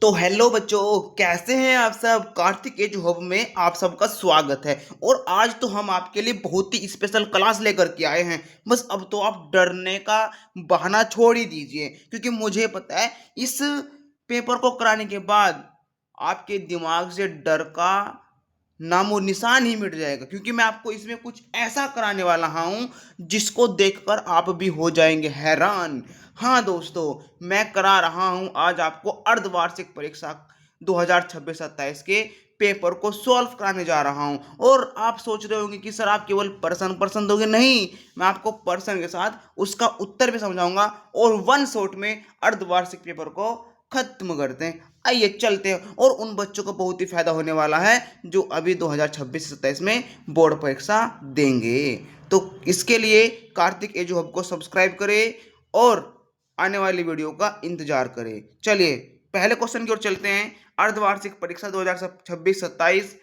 तो हेलो बच्चों, कैसे हैं आप सब। कार्तिक एज हब में आप सबका स्वागत है। और आज तो हम आपके लिए बहुत ही स्पेशल क्लास लेकर के आए हैं। बस अब तो आप डरने का बहाना छोड़ ही दीजिए, क्योंकि मुझे पता है इस पेपर को कराने के बाद आपके दिमाग से डर का नामो निशान ही मिट जाएगा, क्योंकि मैं आपको इसमें कुछ ऐसा कराने वाला हूं जिसको देखकर आप भी हो जाएंगे हैरान। हाँ दोस्तों, मैं करा रहा हूं आज आपको अर्धवार्षिक परीक्षा 2026-27 के पेपर को सॉल्व कराने जा रहा हूं। और आप सोच रहे होंगे कि सर आप केवल प्रश्न दोगे। नहीं, मैं आपको प्रश्न के साथ उसका उत्तर भी समझाऊंगा और वन शॉट में अर्धवार्षिक पेपर को खत्म करते हैं। आइए चलते हैं। और उन बच्चों को बहुत ही फायदा होने वाला है जो अभी 2026-27 में बोर्ड परीक्षा देंगे। तो इसके लिए कार्तिक एजू हब को सब्सक्राइब करें और आने वाली वीडियो का इंतजार करें। चलिए पहले क्वेश्चन की ओर चलते हैं। अर्धवार्षिक परीक्षा 2026-27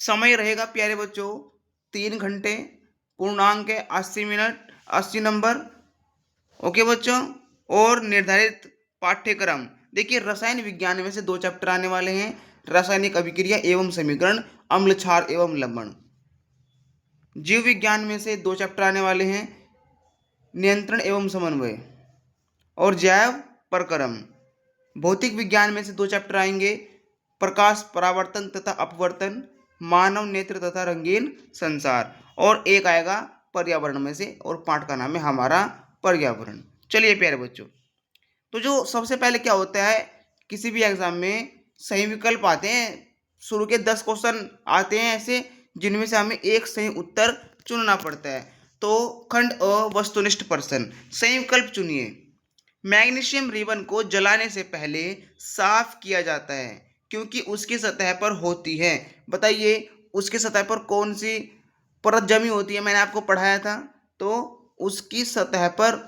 समय रहेगा प्यारे बच्चों 3 घंटे, पूर्णांक है 80 मिनट, 80 नंबर। ओके बच्चों, और निर्धारित पाठ्यक्रम देखिए, रसायन विज्ञान में से 2 चैप्टर आने वाले हैं। रासायनिक अभिक्रिया एवं समीकरण, अम्ल क्षार एवं लवण। जीव विज्ञान में से 2 चैप्टर आने वाले हैं, नियंत्रण एवं समन्वय और जैव प्रक्रम। भौतिक विज्ञान में से 2 चैप्टर आएंगे, प्रकाश परावर्तन तथा अपवर्तन, मानव नेत्र तथा रंगीन संसार। और एक आएगा पर्यावरण में से, और पाठ का नाम है हमारा पर्यावरण। चलिए प्यारे बच्चों, तो जो सबसे पहले क्या होता है, किसी भी एग्जाम में सही विकल्प आते हैं। शुरू के 10 क्वेश्चन आते हैं ऐसे जिनमें से हमें एक सही उत्तर चुनना पड़ता है। तो खंड अ, वस्तुनिष्ठ प्रश्न, सही विकल्प चुनिए। मैग्नीशियम रिबन को जलाने से पहले साफ किया जाता है क्योंकि उसकी सतह पर होती है। बताइए उसकी सतह पर कौन सी परत जमी होती है। मैंने आपको पढ़ाया था। तो उसकी सतह पर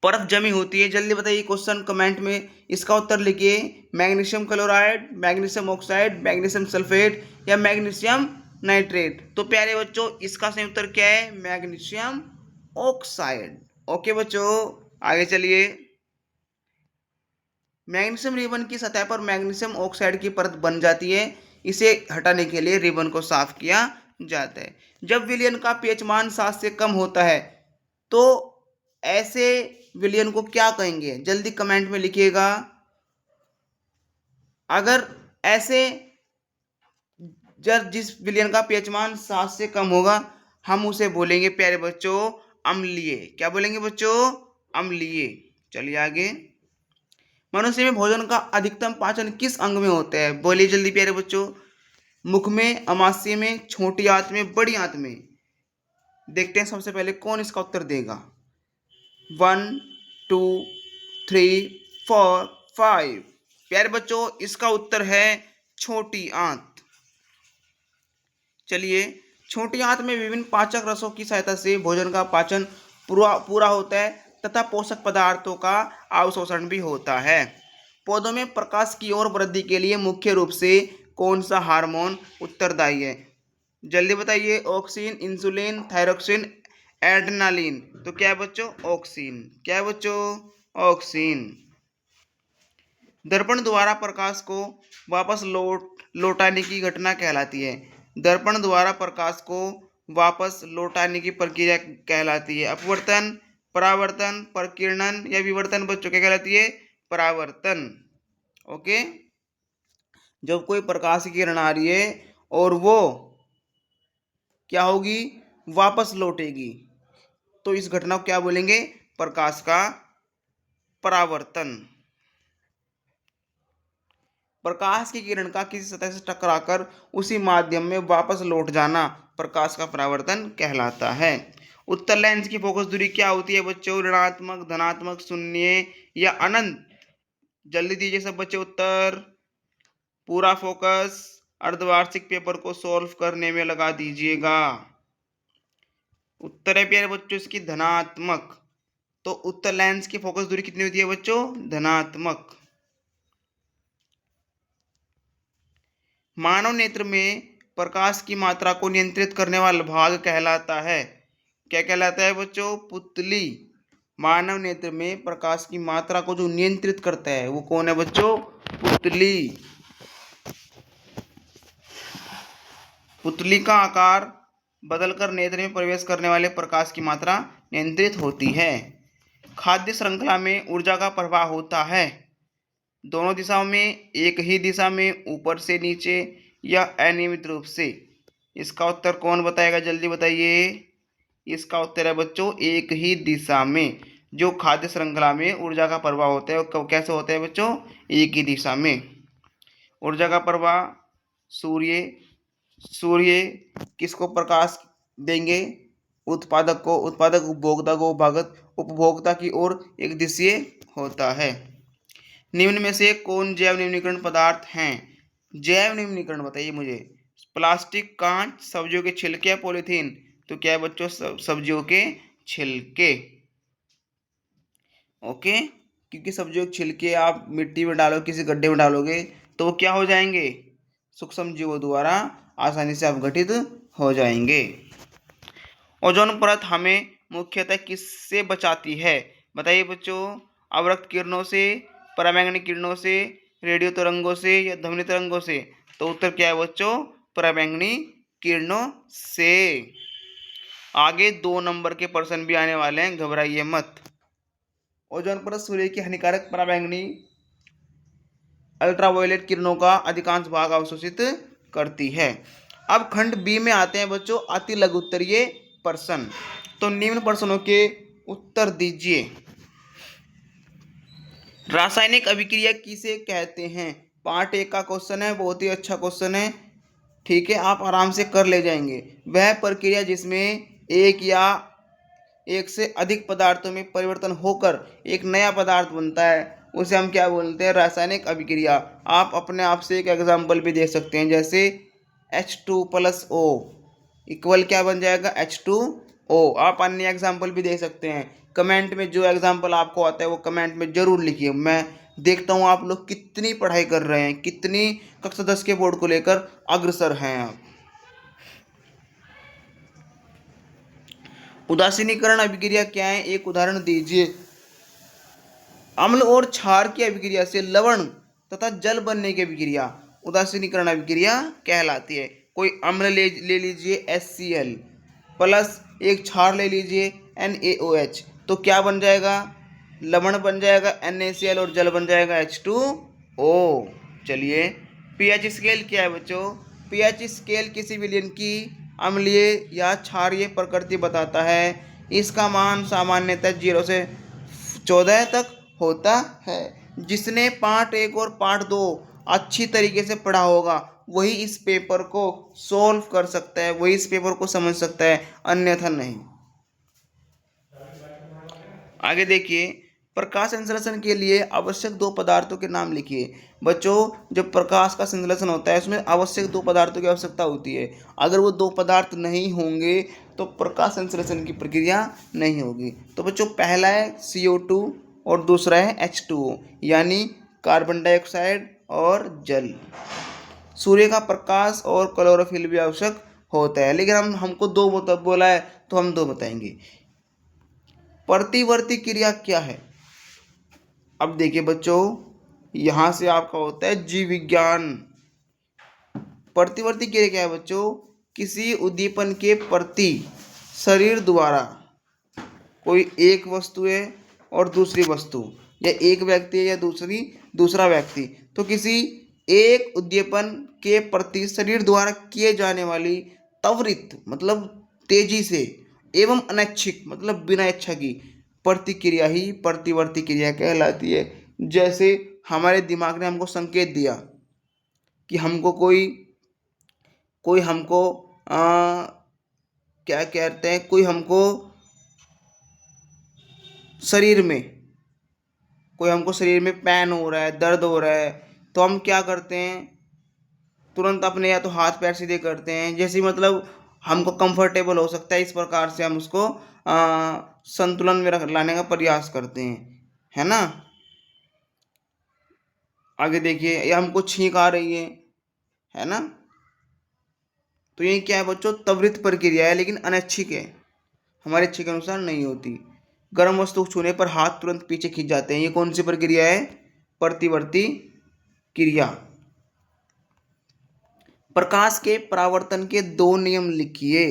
परत जमी होती है। जल्दी बताइए क्वेश्चन कमेंट में इसका उत्तर लिखिए। Magnesium chloride, magnesium oxide, magnesium sulphate या मैग्नीशियम नाइट्रेट। तो प्यारे बच्चों इसका सही उत्तर क्या है, मैग्नीशियम ऑक्साइड। ओके बच्चों, आगे चलिए। मैग्नीशियम रिबन की सतह पर मैग्नीशियम ऑक्साइड की परत बन जाती है। इसे हटाने के लिए रिबन को साफ किया जाता है। जब विलयन का पीएच मान 7 से कम होता है तो ऐसे विलयन को क्या कहेंगे, जल्दी कमेंट में लिखिएगा। अगर ऐसे जब जिस विलयन का पीएच मान 7 से कम होगा हम उसे बोलेंगे प्यारे बच्चों अम्लीय। क्या बोलेंगे बच्चों, अम्लीय। चलिए आगे। मनुष्य में भोजन का अधिकतम पाचन किस अंग में होता है, बोलिए जल्दी प्यारे बच्चों। मुख में, अमाशय में, छोटी आंत में, बड़ी आंत में। देखते हैं सबसे पहले कौन इसका उत्तर देगा। 1 2 3 4 5। प्यारे बच्चों इसका उत्तर है छोटी आंत। चलिए, छोटी आंत में विभिन्न पाचक रसों की सहायता से भोजन का पाचन पूरा होता है तथा पोषक पदार्थों का अवशोषण भी होता है। पौधों में प्रकाश की ओर वृद्धि के लिए मुख्य रूप से कौन सा हार्मोन उत्तरदायी है, जल्दी बताइए। Oxygen, insulin, thyroxine, adrenaline. तो क्या है बच्चों, ऑक्सीन। क्या है बच्चों, ऑक्सीन। दर्पण द्वारा प्रकाश को वापस लौटाने की घटना कहलाती है। दर्पण द्वारा प्रकाश को वापस लौटाने की प्रक्रिया कहलाती है अपवर्तन, परावर्तन, प्रकीर्णन या विवर्तन। बच्चों क्या कहलाती है, परावर्तन। ओके, जब कोई प्रकाश की किरण आ रही है और वो क्या होगी, वापस लौटेगी, तो इस घटना को क्या बोलेंगे, प्रकाश का परावर्तन। प्रकाश की किरण का किसी सतह से टकराकर उसी माध्यम में वापस लौट जाना प्रकाश का परावर्तन कहलाता है। उत्तर लेंस की फोकस दूरी क्या होती है बच्चों, ऋणात्मक, धनात्मक, शून्य या अनंत। जल्दी दीजिए सब बच्चे उत्तर। पूरा फोकस अर्धवार्षिक पेपर को सॉल्व करने में लगा दीजिएगा। उत्तर है प्यारे बच्चों इसकी धनात्मक। तो उत्तर लेंस की फोकस दूरी कितनी होती है बच्चों, धनात्मक। मानव नेत्र में प्रकाश की मात्रा को नियंत्रित करने वाला भाग कहलाता है, क्या कहलाता है बच्चों, पुतली। मानव नेत्र में प्रकाश की मात्रा को जो नियंत्रित करता है वो कौन है बच्चों? पुतली। पुतली का आकार बदलकर नेत्र में प्रवेश करने वाले प्रकाश की मात्रा नियंत्रित होती है। खाद्य श्रृंखला में ऊर्जा का प्रवाह होता है दोनों दिशाओं में, एक ही दिशा में, ऊपर से नीचे या अनियमित रूप से। इसका उत्तर कौन बताएगा? जल्दी बताइए। इसका उत्तर है बच्चों एक ही दिशा में। जो खाद्य श्रृंखला में ऊर्जा का प्रवाह होता है वो कैसे होता है बच्चों? एक ही दिशा में। ऊर्जा का प्रवाह सूर्य सूर्य किसको प्रकाश देंगे? उत्पादक को, उत्पादक उपभोक्ता को, उपभोक्ता की ओर एक दिशीय होता है। निम्न में से कौन जैव निम्नीकरण पदार्थ हैं? जैव निम्नीकरण बताइए मुझे। प्लास्टिक, कांच, सब्जियों के छिलके या पॉलीथीन? तो क्या है बच्चों? सब्जियों के छिलके। ओके, क्योंकि सब्जियों के छिलके आप मिट्टी में डालो, किसी गड्ढे में डालोगे तो वो क्या हो जाएंगे? सूक्ष्म जीवों द्वारा आसानी से अपघटित हो जाएंगे। ओजोन परत हमें मुख्यतः किससे बचाती है? बताइए बच्चों। अवरक्त किरणों से, पराबैंगनी किरणों से, रेडियो तरंगों से या ध्वनि तरंगों से? तो उत्तर क्या है बच्चों? पराबैंगनी किरणों से। आगे 2 नंबर के प्रश्न भी आने वाले हैं, घबराइए मत। ओजोन परत सूर्य की हानिकारक पराबैंगनी अल्ट्रावायलेट किरणों का अधिकांश भाग अवशोषित करती है। अब खंड बी में आते हैं बच्चों अति लघु उत्तरीय प्रश्न। तो निम्न प्रश्नों के उत्तर दीजिए। रासायनिक अभिक्रिया किसे कहते हैं? पार्ट 1 का क्वेश्चन है, बहुत ही अच्छा क्वेश्चन है। ठीक है, आप आराम से कर ले जाएंगे। वह प्रक्रिया जिसमें एक या एक से अधिक पदार्थों में परिवर्तन होकर एक नया पदार्थ बनता है उसे हम क्या बोलते हैं? रासायनिक अभिक्रिया। आप अपने आप से एक एग्जाम्पल भी दे सकते हैं, जैसे H2+O इक्वल क्या बन जाएगा? H2O। आप अन्य एग्जाम्पल भी दे सकते हैं। कमेंट में जो एग्जाम्पल आपको आता है वो कमेंट में जरूर लिखिए। मैं देखता हूँ आप लोग कितनी पढ़ाई कर रहे हैं, कितनी कक्षा 10 के बोर्ड को लेकर अग्रसर हैं आप। उदासीनीकरण अभिक्रिया क्या है? एक उदाहरण दीजिए। अम्ल और क्षार की अभिक्रिया से लवण तथा जल बनने की अभिक्रिया उदासीनीकरण अभिक्रिया कहलाती है। कोई अम्ल ले लीजिए HCl प्लस एक क्षार ले लीजिए NaOH, तो क्या बन जाएगा? लवण बन जाएगा NaCl और जल बन जाएगा H2O। चलिए, pH स्केल क्या है बच्चों? pH स्केल किसी विलयन की अम्लीय या क्षारीय प्रकृति बताता है। इसका मान सामान्यतः 0 से 14 तक होता है। जिसने पार्ट 1 और पार्ट 2 अच्छी तरीके से पढ़ा होगा वही इस पेपर को सॉल्व कर सकता है, वही इस पेपर को समझ सकता है, अन्यथा नहीं। आगे देखिए, प्रकाश संश्लेषण के लिए आवश्यक 2 पदार्थों के नाम लिखिए। बच्चों, जब प्रकाश का संश्लेषण होता है उसमें आवश्यक 2 पदार्थों की आवश्यकता होती है। अगर वो 2 पदार्थ नहीं होंगे तो प्रकाश संश्लेषण की प्रक्रिया नहीं होगी। तो बच्चों, पहला है CO2 और दूसरा है H2O यानी कार्बन डाइऑक्साइड और जल। सूर्य का प्रकाश और क्लोरोफिल भी आवश्यक होता है, लेकिन हमको 2 बोला है तो हम 2 बताएंगे। प्रतिवर्ती क्रिया क्या है? अब देखिए बच्चों, यहां से आपका होता है जीव विज्ञान। प्रतिवर्ती क्रिया क्या है बच्चों? किसी उद्दीपन के प्रति शरीर द्वारा, कोई एक वस्तु है और दूसरी वस्तु, या एक व्यक्ति है या दूसरा व्यक्ति, तो किसी एक उद्दीपन के प्रति शरीर द्वारा किए जाने वाली त्वरित मतलब तेजी से एवं अनैच्छिक मतलब बिना इच्छा की प्रतिक्रिया ही प्रतिवर्ती क्रिया कहलाती है। जैसे हमारे दिमाग ने हमको संकेत दिया कि हमको कोई हमको क्या कहते हैं, कोई हमको शरीर में पेन हो रहा है, दर्द हो रहा है, तो हम क्या करते हैं? तुरंत अपने या तो हाथ पैर सीधे करते हैं, जैसे मतलब हमको कंफर्टेबल हो सकता है, इस प्रकार से हम उसको संतुलन में लाने का प्रयास करते हैं, है ना। आगे देखिए, ये हमको छींक आ रही है ना, तो ये क्या है बच्चों? त्वरित प्रक्रिया है, लेकिन अनैच्छिक है, हमारी इच्छा के अनुसार नहीं होती। गर्म वस्तु छूने पर हाथ तुरंत पीछे खींच जाते हैं। ये कौन सी प्रक्रिया है? प्रतिवर्ती क्रिया। प्रकाश के परावर्तन के दो नियम लिखिए।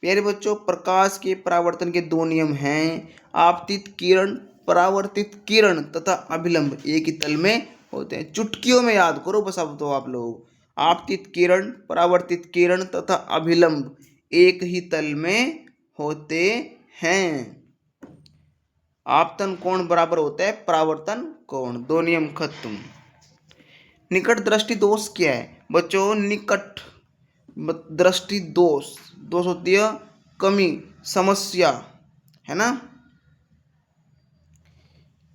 प्यारे बच्चों, प्रकाश के परावर्तन के दो नियम हैं। आपतित किरण, परावर्तित किरण तथा अभिलंब एक ही तल में होते हैं। चुटकियों में याद करो बस अब तो आप लोग। आपतित किरण, परावर्तित किरण तथा अभिलंब एक ही तल में होते हैं। आपतन कोण बराबर होता है परावर्तन कोण। दो नियम खत्म। निकट दृष्टि दोष क्या है बच्चों? निकट दृष्टि दोष, दोष होती है कमी, समस्या, है ना।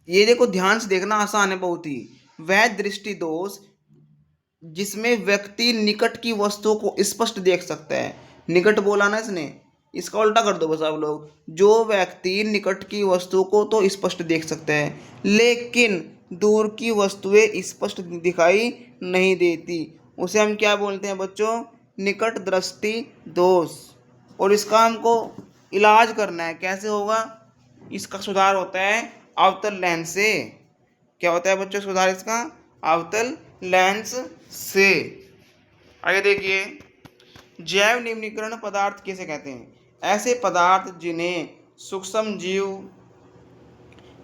ये देखो ध्यान से देखना, आसान है बहुत ही। वह दृष्टि दोष जिसमें व्यक्ति निकट की वस्तुओं को स्पष्ट देख सकता है। निकट बोला ना इसने, इसका उल्टा कर दो बस आप लोग। जो व्यक्ति निकट की वस्तुओं को तो स्पष्ट देख सकता है, लेकिन दूर की वस्तुएं स्पष्ट दिखाई नहीं देती, उसे हम क्या बोलते हैं बच्चों? निकट दृष्टि दोष। और इसका हमको इलाज करना है। कैसे होगा? इसका सुधार होता है अवतल लेंस से। क्या होता है बच्चों सुधार इसका? अवतल लेंस से। आगे देखिए, जैव निम्नीकरण पदार्थ किसे कहते हैं? ऐसे पदार्थ जिन्हें सूक्ष्म जीव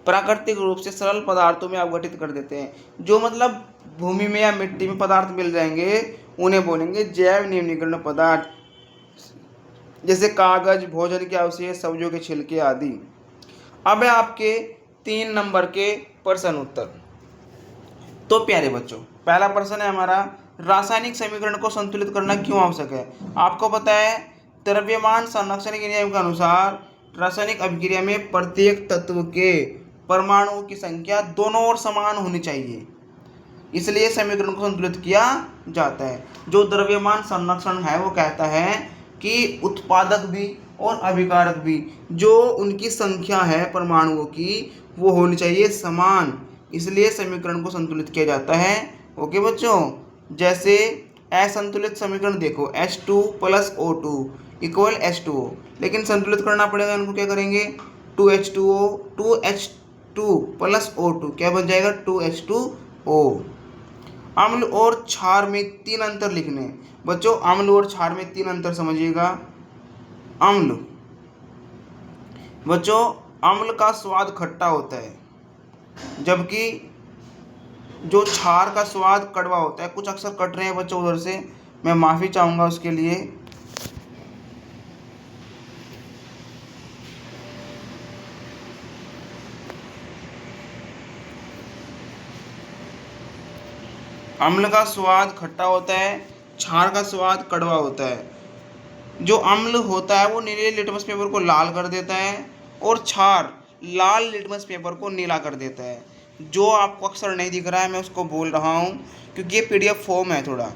प्राकृतिक रूप से सरल पदार्थों में अवघटित कर देते हैं। जो मतलब भूमि में या मिट्टी में पदार्थ मिल जाएंगे उन्हें बोलेंगे जैव निम्नीकरण पदार्थ, जैसे कागज, भोजन के अवशेष, सब्जियों के छिलके आदि। अब है आपके 3 नंबर के प्रश्न उत्तर। तो प्यारे बच्चों, पहला प्रश्न है हमारा, रासायनिक समीकरण को संतुलित करना क्यों आवश्यक है? आपको पता है द्रव्यमान संरक्षण के नियम के अनुसार रासायनिक अभिक्रिया में प्रत्येक तत्व के परमाणुओं की संख्या दोनों ओर समान होनी चाहिए, इसलिए समीकरण को संतुलित किया जाता है। जो द्रव्यमान संरक्षण है वो कहता है कि उत्पादक भी और अभिकारक भी, जो उनकी संख्या है परमाणुओं की, वो होनी चाहिए समान, इसलिए समीकरण को संतुलित किया जाता है। ओके बच्चों, जैसे असंतुलित समीकरण देखो, H2 + O2 = H2O, लेकिन संतुलित करना पड़ेगा इनको। क्या करेंगे? 2H2O, 2H2 + O2 क्या बन जाएगा? 2H2O। अम्ल और क्षार में 3 अंतर लिखने बच्चों। अम्ल और क्षार में 3 अंतर समझिएगा। अम्ल बच्चों, अम्ल का स्वाद खट्टा होता है, जबकि जो क्षार का स्वाद कड़वा होता है। कुछ अक्सर कट रहे हैं बच्चों उधर से, मैं माफ़ी चाहूँगा उसके लिए। अम्ल का स्वाद खट्टा होता है, क्षार का स्वाद कड़वा होता है। जो अम्ल होता है वो नीले लिटमस पेपर को लाल कर देता है, और क्षार लाल लिटमस पेपर को नीला कर देता है। जो आपको अक्सर नहीं दिख रहा है मैं उसको बोल रहा हूँ, क्योंकि ये PDF फॉर्म है थोड़ा।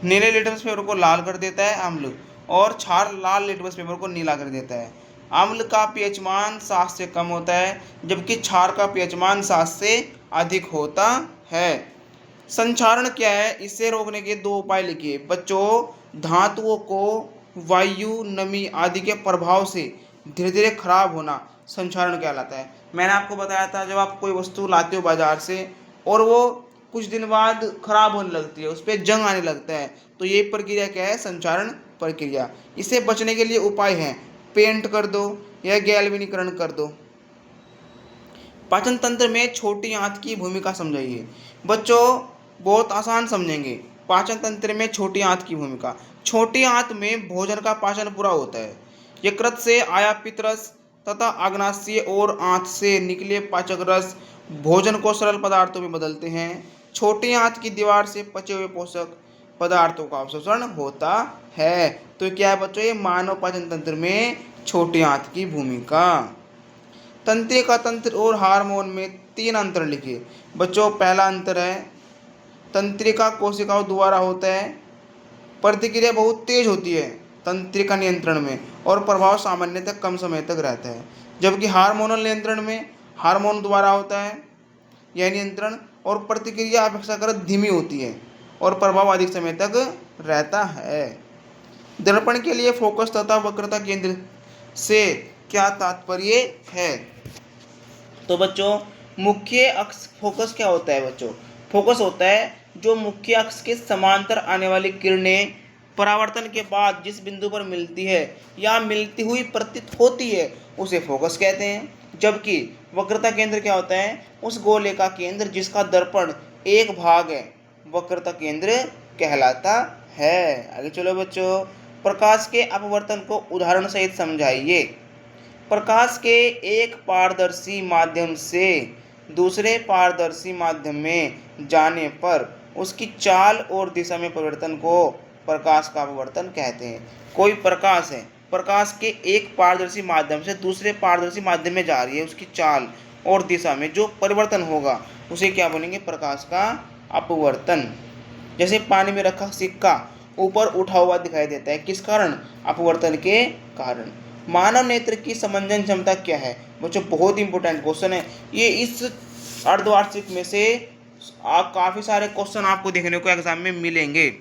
नीले लिटमस पेपर को लाल कर देता है अम्ल, और क्षार लाल लिटमस पेपर को नीला कर देता है। अम्ल का pH मान 7 से कम होता है, जबकि क्षार का pH मान 7 से अधिक होता है। संक्षारण क्या है? इसे रोकने के 2 उपाय लिखिए बच्चों। धातुओं को वायु, नमी आदि के प्रभाव से धीरे धीरे खराब होना संक्षारण कहलाता है। मैंने आपको बताया था, जब आप कोई वस्तु लाते हो बाजार से और वो कुछ दिन बाद खराब होने लगती है, उस पर जंग आने लगता है, तो ये प्रक्रिया क्या है? संक्षारण प्रक्रिया। इसे बचने के लिए उपाय है, पेंट कर दो या गैल्वेनीकरण कर दो। पाचन तंत्र में छोटी आंत की भूमिका समझाइए बच्चों। बहुत आसान समझेंगे। पाचन तंत्र में छोटी आंत की भूमिका। छोटी आंत में भोजन का पाचन पूरा होता है। यकृत से आया पित्तरस तथा अग्नाशय और आंत से निकले पाचक रस भोजन को सरल पदार्थों में बदलते हैं। छोटी आंत की दीवार से पचे हुए पोषक पदार्थों का अवशोषण होता है। तो क्या है बच्चों? ये मानव पाचन तंत्र में छोटी आंत की भूमिका। तंत्रिका तंत्र और हार्मोन में 3 अंतर लिखिए बच्चों। पहला अंतर है, तंत्रिका कोशिकाओं द्वारा होता है, प्रतिक्रिया बहुत तेज होती है तंत्रिका नियंत्रण में, और प्रभाव सामान्यतः कम समय तक रहता है। जबकि हार्मोनल नियंत्रण में हार्मोन द्वारा होता है यह नियंत्रण, और प्रतिक्रिया अपेक्षाकृत धीमी होती है और प्रभाव अधिक समय तक रहता है। दर्पण के लिए फोकस तथा वक्रता केंद्र से क्या तात्पर्य है? तो बच्चों मुख्य अक्ष फोकस क्या होता है बच्चों? फोकस होता है जो मुख्य अक्ष के समांतर आने वाली किरणें परावर्तन के बाद जिस बिंदु पर मिलती है या मिलती हुई प्रतीत होती है उसे फोकस कहते हैं। जबकि वक्रता केंद्र क्या होता है? उस गोले का केंद्र जिसका दर्पण एक भाग है वक्रता केंद्र कहलाता है। आगे चलो बच्चों, प्रकाश के अपवर्तन को उदाहरण सहित समझाइए। प्रकाश के एक पारदर्शी माध्यम से दूसरे पारदर्शी माध्यम में जाने पर उसकी चाल और दिशा में परिवर्तन को प्रकाश का अपवर्तन कहते हैं। कोई प्रकाश है, प्रकाश के एक पारदर्शी माध्यम से दूसरे पारदर्शी माध्यम में जा रही है, उसकी चाल और दिशा में जो परिवर्तन होगा उसे क्या बोलेंगे? प्रकाश का अपवर्तन। जैसे पानी में रखा सिक्का ऊपर उठा हुआ दिखाई देता है, किस कारण? अपवर्तन के कारण। मानव नेत्र की समंजन क्षमता क्या है? बच्चों बहुत इंपॉर्टेंट क्वेश्चन है ये। इस अर्धवार्षिक में से काफ़ी सारे क्वेश्चन आपको देखने को एग्जाम में मिलेंगे,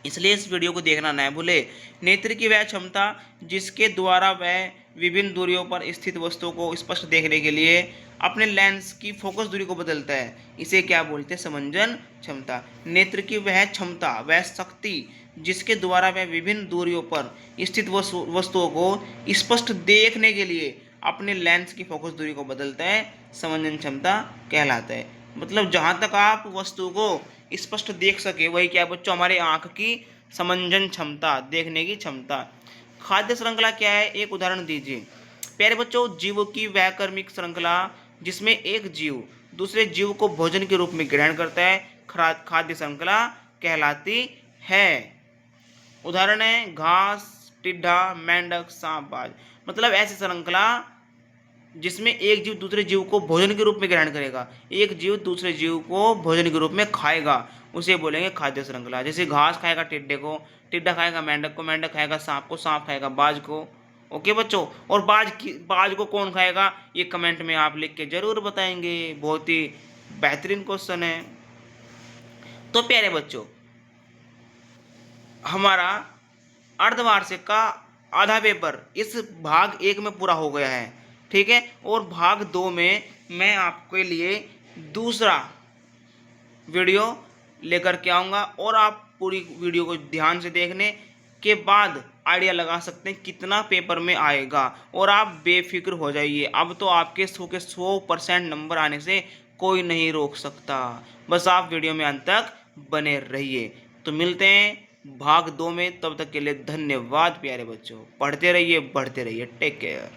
इसलिए इस वीडियो को देखना न भूले। नेत्र की वह क्षमता जिसके द्वारा वह विभिन्न दूरियों पर स्थित वस्तुओं को स्पष्ट देखने के लिए अपने लेंस की फोकस दूरी को बदलता है, इसे क्या बोलते हैं? समंजन क्षमता। नेत्र की वह क्षमता, वह शक्ति जिसके द्वारा वह विभिन्न दूरियों पर स्थित वस्तुओं को स्पष्ट देखने के लिए अपने लेंस की फोकस दूरी को बदलता है, समंजन क्षमता कहलाता है। मतलब जहाँ तक आप वस्तु को स्पष्ट देख सके वही क्या बच्चों? हमारे आंख की समंजन क्षमता, देखने की क्षमता। खाद्य श्रृंखला क्या है? एक उदाहरण दीजिए। प्यारे बच्चों, जीवों की वह कर्मिक श्रृंखला जिसमें एक जीव दूसरे जीव को भोजन के रूप में ग्रहण करता है खाद्य श्रृंखला कहलाती है। उदाहरण है घास, टिड्डा, मेंढक, सांप, बाज। मतलब ऐसी श्रृंखला जिसमें एक जीव दूसरे जीव को भोजन के रूप में ग्रहण करेगा, एक जीव दूसरे जीव को भोजन के रूप में खाएगा, उसे बोलेंगे खाद्य श्रृंखला। जैसे घास खाएगा टिड्डे को, टिड्डा खाएगा मेंढक को, मेंढक खाएगा सांप को, सांप खाएगा बाज को। ओके बच्चों, और बाज को कौन खाएगा ये कमेंट में आप लिख के जरूर बताएंगे। बहुत ही बेहतरीन क्वेश्चन है। तो प्यारे बच्चों, हमारा अर्धवार्षिक का आधा पेपर इस भाग 1 में पूरा हो गया है, ठीक है। और भाग 2 में मैं आपके लिए दूसरा वीडियो लेकर के आऊँगा और आप पूरी वीडियो को ध्यान से देखने के बाद आइडिया लगा सकते हैं कितना पेपर में आएगा, और आप बेफिक्र हो जाइए। अब तो आपके 100% नंबर आने से कोई नहीं रोक सकता। बस आप वीडियो में अंत तक बने रहिए। तो मिलते हैं भाग 2 में, तब तक के लिए धन्यवाद प्यारे बच्चों। पढ़ते रहिए, बढ़ते रहिए। Take care.